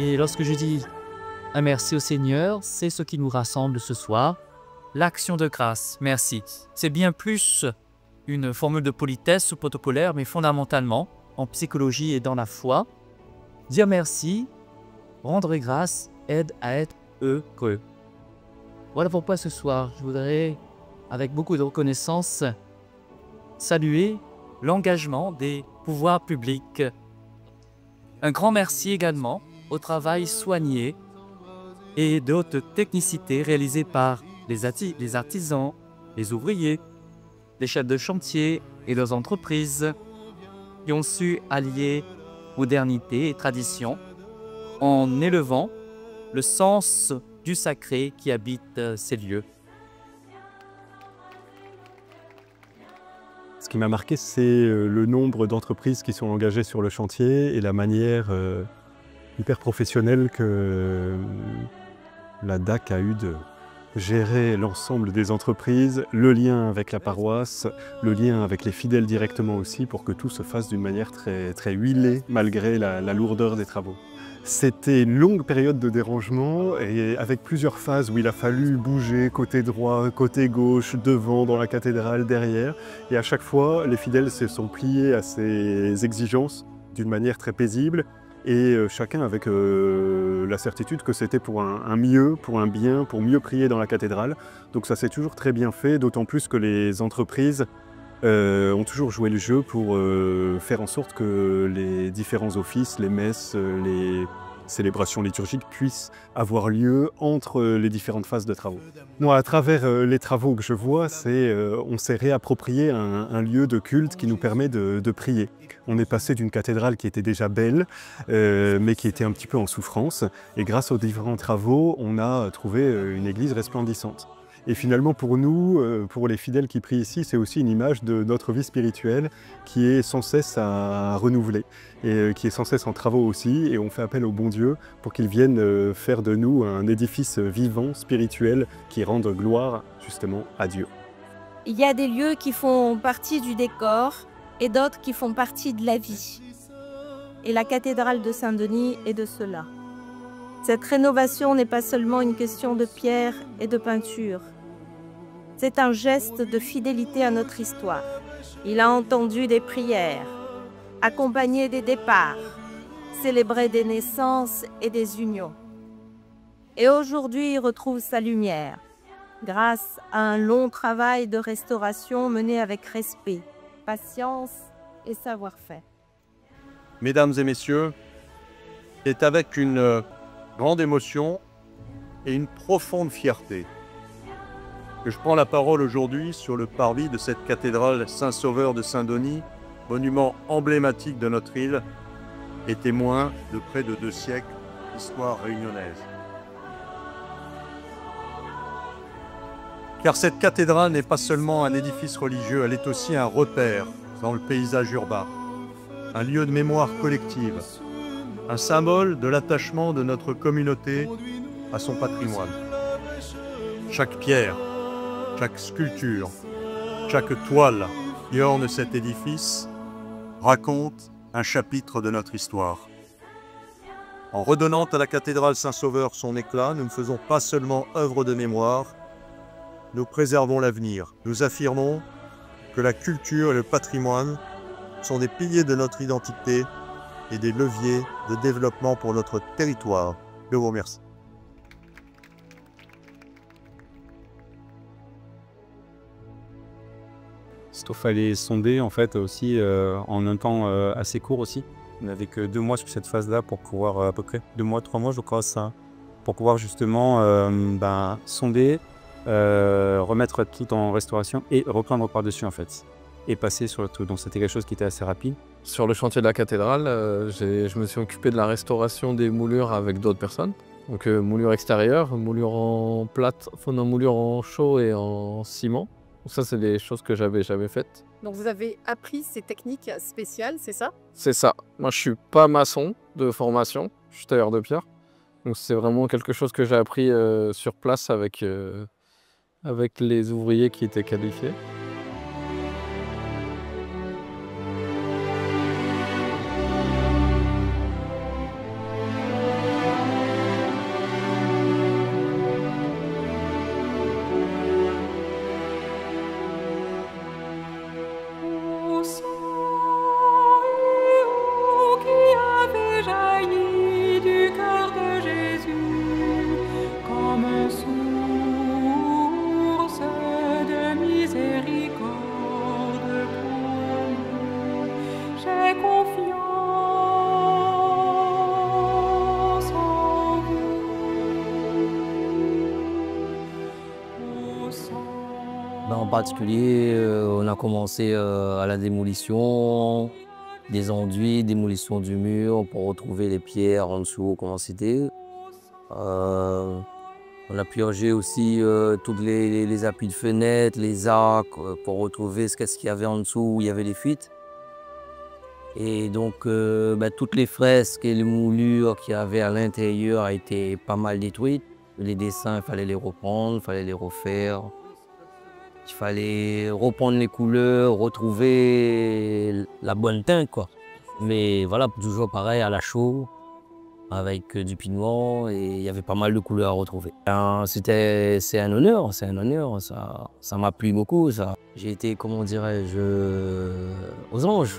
Et lorsque je dis un merci au Seigneur, c'est ce qui nous rassemble ce soir. L'action de grâce, merci. C'est bien plus une formule de politesse ou protocolaire, mais fondamentalement, en psychologie et dans la foi, dire merci, rendre grâce, aide à être heureux. Voilà pourquoi ce soir, je voudrais, avec beaucoup de reconnaissance, saluer l'engagement des pouvoirs publics. Un grand merci également au travail soigné et de haute technicité réalisé par les artisans, les ouvriers, les chefs de chantier et leurs entreprises qui ont su allier modernité et tradition en élevant le sens du sacré qui habite ces lieux. Ce qui m'a marqué, c'est le nombre d'entreprises qui sont engagées sur le chantier et la manière hyper professionnelle que la DAC a eu de gérer l'ensemble des entreprises, le lien avec la paroisse, le lien avec les fidèles directement aussi, pour que tout se fasse d'une manière très huilée, malgré la lourdeur des travaux. C'était une longue période de dérangement et avec plusieurs phases où il a fallu bouger côté droit, côté gauche, devant, dans la cathédrale, derrière. Et à chaque fois, les fidèles se sont pliés à ces exigences d'une manière très paisible et chacun avec la certitude que c'était pour un mieux, pour un bien, pour mieux prier dans la cathédrale. Donc ça s'est toujours très bien fait, d'autant plus que les entreprises ont toujours joué le jeu pour faire en sorte que les différents offices, les messes, les célébrations liturgiques puissent avoir lieu entre les différentes phases de travaux. Moi, à travers les travaux que je vois, on s'est réapproprié un lieu de culte qui nous permet de prier. On est passé d'une cathédrale qui était déjà belle, mais qui était un petit peu en souffrance. Et grâce aux différents travaux, on a trouvé une église resplendissante. Et finalement, pour nous, pour les fidèles qui prient ici, c'est aussi une image de notre vie spirituelle qui est sans cesse à renouveler et qui est sans cesse en travaux aussi. Et on fait appel au bon Dieu pour qu'il vienne faire de nous un édifice vivant, spirituel, qui rende gloire justement à Dieu. Il y a des lieux qui font partie du décor et d'autres qui font partie de la vie. Et la cathédrale de Saint-Denis est de cela. Cette rénovation n'est pas seulement une question de pierre et de peinture. C'est un geste de fidélité à notre histoire. Il a entendu des prières, accompagné des départs, célébré des naissances et des unions. Et aujourd'hui, il retrouve sa lumière, grâce à un long travail de restauration mené avec respect, patience et savoir-faire. Mesdames et messieurs, c'est avec une grande émotion et une profonde fierté que je prends la parole aujourd'hui sur le parvis de cette cathédrale Saint-Sauveur de Saint-Denis, monument emblématique de notre île et témoin de près de 2 siècles d'histoire réunionnaise. Car cette cathédrale n'est pas seulement un édifice religieux, elle est aussi un repère dans le paysage urbain, un lieu de mémoire collective, un symbole de l'attachement de notre communauté à son patrimoine. Chaque pierre, chaque sculpture, chaque toile qui orne cet édifice raconte un chapitre de notre histoire. En redonnant à la cathédrale Saint-Sauveur son éclat, nous ne faisons pas seulement œuvre de mémoire, nous préservons l'avenir. Nous affirmons que la culture et le patrimoine sont des piliers de notre identité et des leviers de développement pour notre territoire. Je vous remercie. Il fallait sonder en fait aussi en un temps assez court aussi. On n'avait que 2 mois sur cette phase-là pour pouvoir à peu près 2 mois, 3 mois je crois ça, pour pouvoir justement sonder, remettre tout en restauration et reprendre par-dessus en fait. Et passer sur le truc. Donc c'était quelque chose qui était assez rapide. Sur le chantier de la cathédrale, je me suis occupé de la restauration des moulures avec d'autres personnes. Donc moulure extérieure, moulure en plate, moulure en chaux et en ciment. Donc ça, c'est des choses que j'avais jamais faites. Donc vous avez appris ces techniques spéciales, c'est ça? C'est ça. Moi, je suis pas maçon de formation, je suis tailleur de pierre. Donc c'est vraiment quelque chose que j'ai appris sur place avec les ouvriers qui étaient qualifiés. En particulier, on a commencé à la démolition des enduits, démolition du mur pour retrouver les pierres en dessous, comment c'était. On a purgé aussi tous les appuis de fenêtres, les arcs, pour retrouver qu'est-ce qu'il y avait en dessous où il y avait les fuites. Et donc, toutes les fresques et les moulures qu'il y avait à l'intérieur étaient pas mal détruites. Les dessins, il fallait les reprendre, il fallait les refaire. Il fallait reprendre les couleurs, retrouver la bonne teinte, quoi. Mais voilà, toujours pareil, à la chaux, avec du pigment, et il y avait pas mal de couleurs à retrouver. C'est un honneur, ça m'a plu beaucoup, ça. J'ai été, comment dirais-je, aux anges.